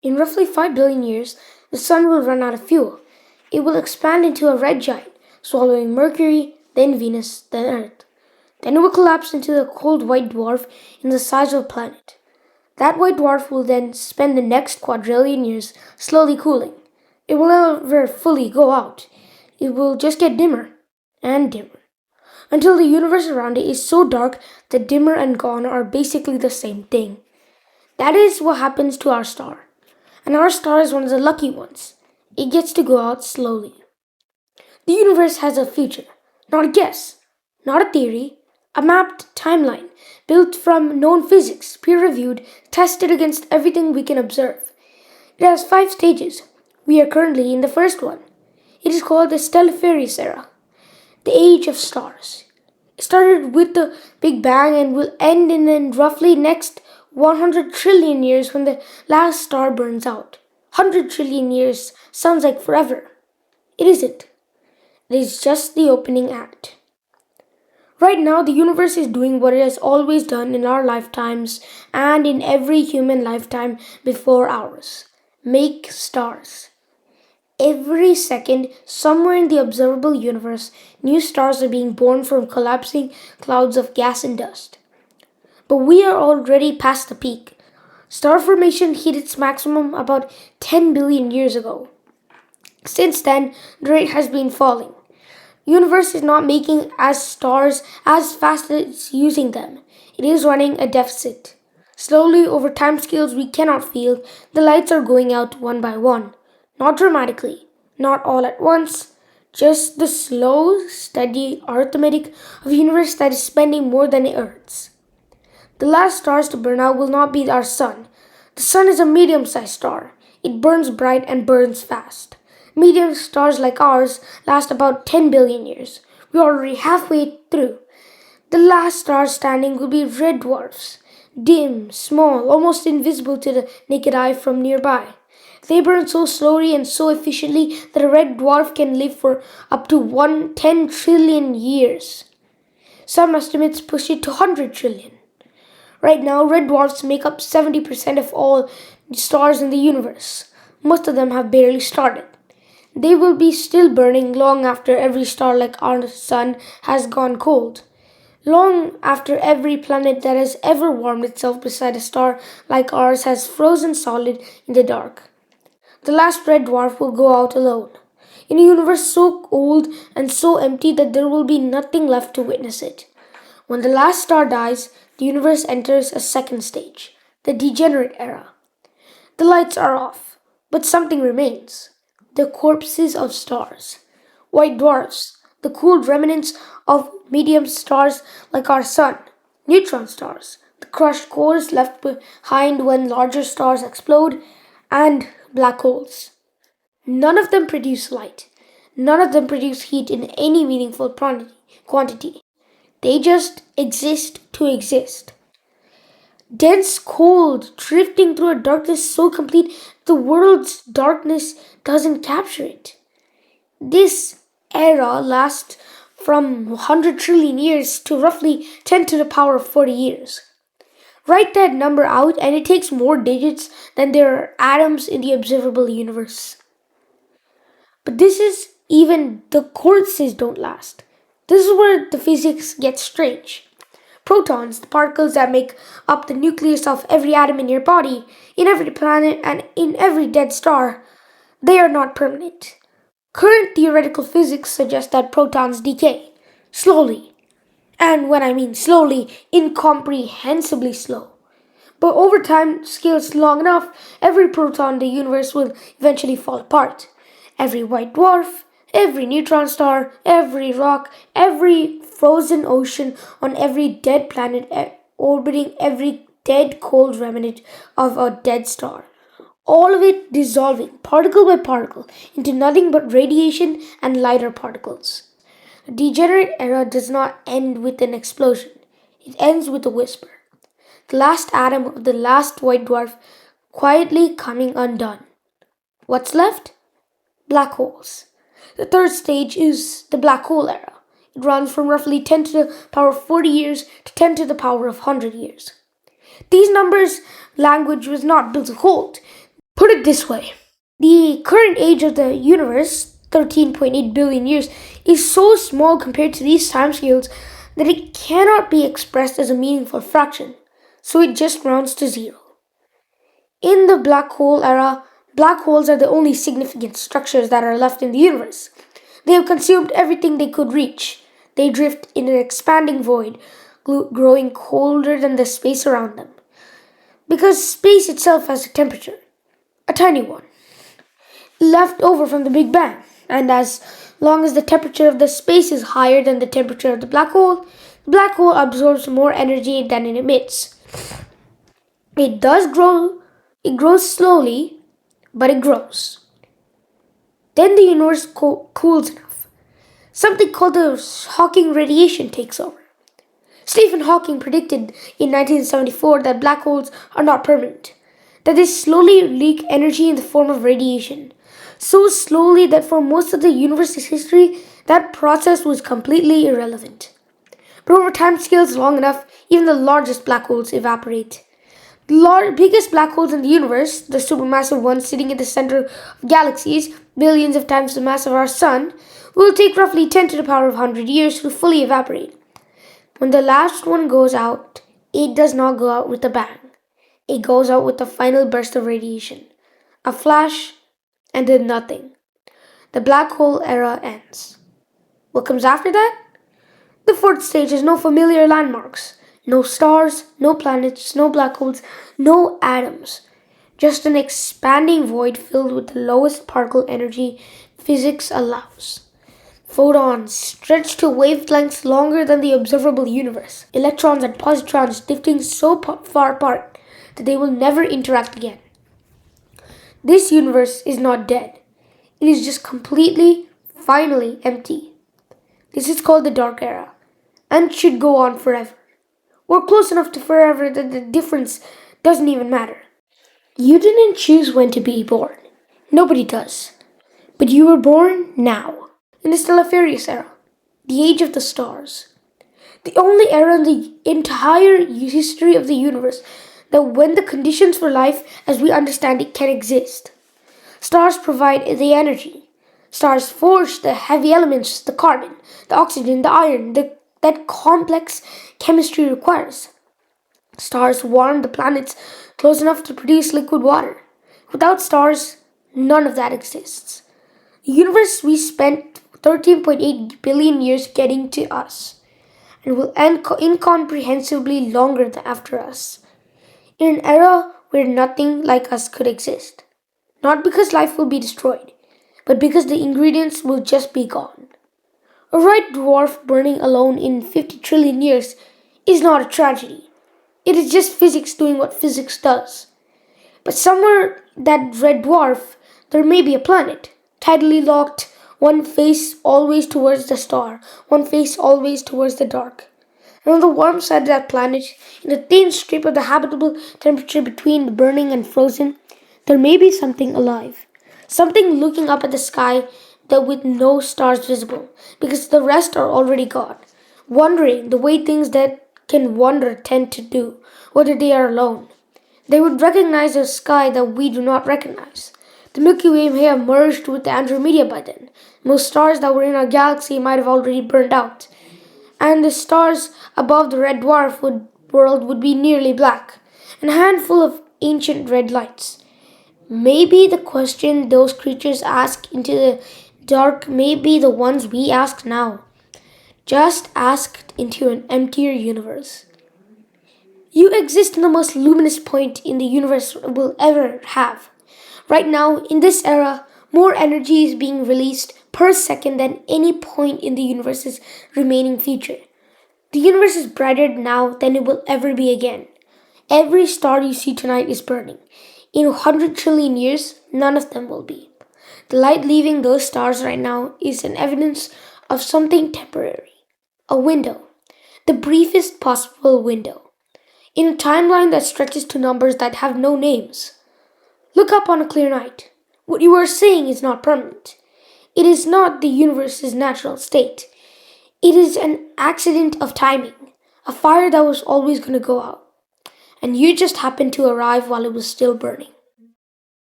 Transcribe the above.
In roughly 5 billion years, the Sun will run out of fuel. It will expand into a red giant, swallowing Mercury, then Venus, then Earth. Then it will collapse into a cold white dwarf in the size of a planet. That white dwarf will then spend the next quadrillion years slowly cooling. It will never fully go out. It will just get dimmer and dimmer until the universe around it is so dark that dimmer and gone are basically the same thing. That is what happens to our star. And our star is one of the lucky ones. It gets to go out slowly. The universe has a future, not a guess, not a theory, a mapped timeline built from known physics, peer-reviewed, tested against everything we can observe. It has 5 stages. We are currently in the first one. It is called the Stelliferous Era, the age of stars. It started with the Big Bang and will end in the roughly next 100 trillion years when the last star burns out. 100 trillion years sounds like forever. It isn't. It is just the opening act. Right now, the universe is doing what it has always done in our lifetimes and in every human lifetime before ours. Make stars. Every second, somewhere in the observable universe, new stars are being born from collapsing clouds of gas and dust. But we are already past the peak. Star formation hit its maximum about 10 billion years ago. Since then, the rate has been falling. The universe is not making as stars as fast as it's using them. It is running a deficit. Slowly, over timescales we cannot feel, the lights are going out one by one. Not dramatically, not all at once, just the slow, steady arithmetic of a universe that is spending more than it earns. The last stars to burn out will not be our Sun. The Sun is a medium-sized star. It burns bright and burns fast. Medium stars like ours last about 10 billion years. We're already halfway through. The last stars standing will be red dwarfs. Dim, small, almost invisible to the naked eye from nearby. They burn so slowly and so efficiently that a red dwarf can live for up to 10 trillion years. Some estimates push it to 100 trillion. Right now, red dwarfs make up 70% of all stars in the universe. Most of them have barely started. They will be still burning long after every star like our Sun has gone cold. Long after every planet that has ever warmed itself beside a star like ours has frozen solid in the dark. The last red dwarf will go out alone, in a universe so old and so empty that there will be nothing left to witness it. When the last star dies, the universe enters a second stage, the Degenerate Era. The lights are off, but something remains. The corpses of stars. White dwarfs, the cooled remnants of medium stars like our Sun. Neutron stars, the crushed cores left behind when larger stars explode. And black holes. None of them produce light. None of them produce heat in any meaningful quantity. They just exist to exist. Dense cold, drifting through a darkness so complete the world's darkness doesn't capture it. This era lasts from 100 trillion years to roughly 10 to the power of 40 years. Write that number out and it takes more digits than there are atoms in the observable universe. But this is even the corpses don't last. This is where the physics gets strange. Protons, the particles that make up the nucleus of every atom in your body, in every planet and in every dead star, they are not permanent. Current theoretical physics suggests that protons decay, slowly. And when I mean slowly, incomprehensibly slow. But over time scales long enough, every proton in the universe will eventually fall apart. Every white dwarf, every neutron star, every rock, every frozen ocean on every dead planet orbiting every dead cold remnant of a dead star. All of it dissolving particle by particle into nothing but radiation and lighter particles. The Degenerate Era does not end with an explosion. It ends with a whisper. The last atom of the last white dwarf quietly coming undone. What's left? Black holes. The third stage is the black hole era. It runs from roughly 10 to the power of 40 years to 10 to the power of 100 years. These numbers language was not built to hold. Put it this way. The current age of the universe, 13.8 billion years, is so small compared to these timescales that it cannot be expressed as a meaningful fraction, so it just rounds to zero. In the black hole era, black holes are the only significant structures that are left in the universe. They have consumed everything they could reach. They drift in an expanding void, growing colder than the space around them. Because space itself has a temperature, a tiny one, left over from the Big Bang. And as long as the temperature of the space is higher than the temperature of the black hole absorbs more energy than it emits. It does grow, it grows slowly, but it grows. Then the universe cools enough. Something called the Hawking radiation takes over. Stephen Hawking predicted in 1974 that black holes are not permanent, that they slowly leak energy in the form of radiation, so slowly that for most of the universe's history, that process was completely irrelevant. But over timescales long enough, even the largest black holes evaporate. The biggest black holes in the universe, the supermassive ones sitting at the center of galaxies, billions of times the mass of our Sun, will take roughly 10 to the power of 100 years to fully evaporate. When the last one goes out, it does not go out with a bang. It goes out with a final burst of radiation, a flash, and then nothing. The black hole era ends. What comes after that? The fourth stage has no familiar landmarks. No stars, no planets, no black holes, no atoms. Just an expanding void filled with the lowest particle energy physics allows. Photons stretch to wavelengths longer than the observable universe. Electrons and positrons drifting so far apart that they will never interact again. This universe is not dead. It is just completely, finally empty. This is called the Dark Era, and should go on forever. We're close enough to forever that the difference doesn't even matter. You didn't choose when to be born. Nobody does. But you were born now, in the Stelliferous Era, the age of the stars. The only era in the entire history of the universe that when the conditions for life as we understand it can exist. Stars provide the energy. Stars forge the heavy elements, the carbon, the oxygen, the iron, that complex chemistry requires. Stars warm the planets close enough to produce liquid water. Without stars, none of that exists. The universe we spent 13.8 billion years getting to us, and will end incomprehensibly longer after us, in an era where nothing like us could exist. Not because life will be destroyed, but because the ingredients will just be gone. A red dwarf burning alone in 50 trillion years is not a tragedy. It is just physics doing what physics does. But somewhere that red dwarf, there may be a planet, tidally locked, one face always towards the star, one face always towards the dark. And on the warm side of that planet, in a thin strip of the habitable temperature between the burning and frozen, there may be something alive. Something looking up at the sky that with no stars visible, because the rest are already gone, wondering the way things that can wonder tend to do, whether they are alone. They would recognize a sky that we do not recognize. The Milky Way may have merged with the Andromeda by then. Most stars that were in our galaxy might have already burned out. And the stars above the red dwarf world would be nearly black, and a handful of ancient red lights. Maybe the question those creatures ask into the dark may be the ones we ask now, just asked into an emptier universe. You exist in the most luminous point in the universe will ever have. Right now, in this era, more energy is being released per second than any point in the universe's remaining future. The universe is brighter now than it will ever be again. Every star you see tonight is burning. In 100 trillion years, none of them will be. The light leaving those stars right now is an evidence of something temporary. A window. The briefest possible window. In a timeline that stretches to numbers that have no names. Look up on a clear night. What you are seeing is not permanent. It is not the universe's natural state. It is an accident of timing. A fire that was always going to go out. And you just happened to arrive while it was still burning.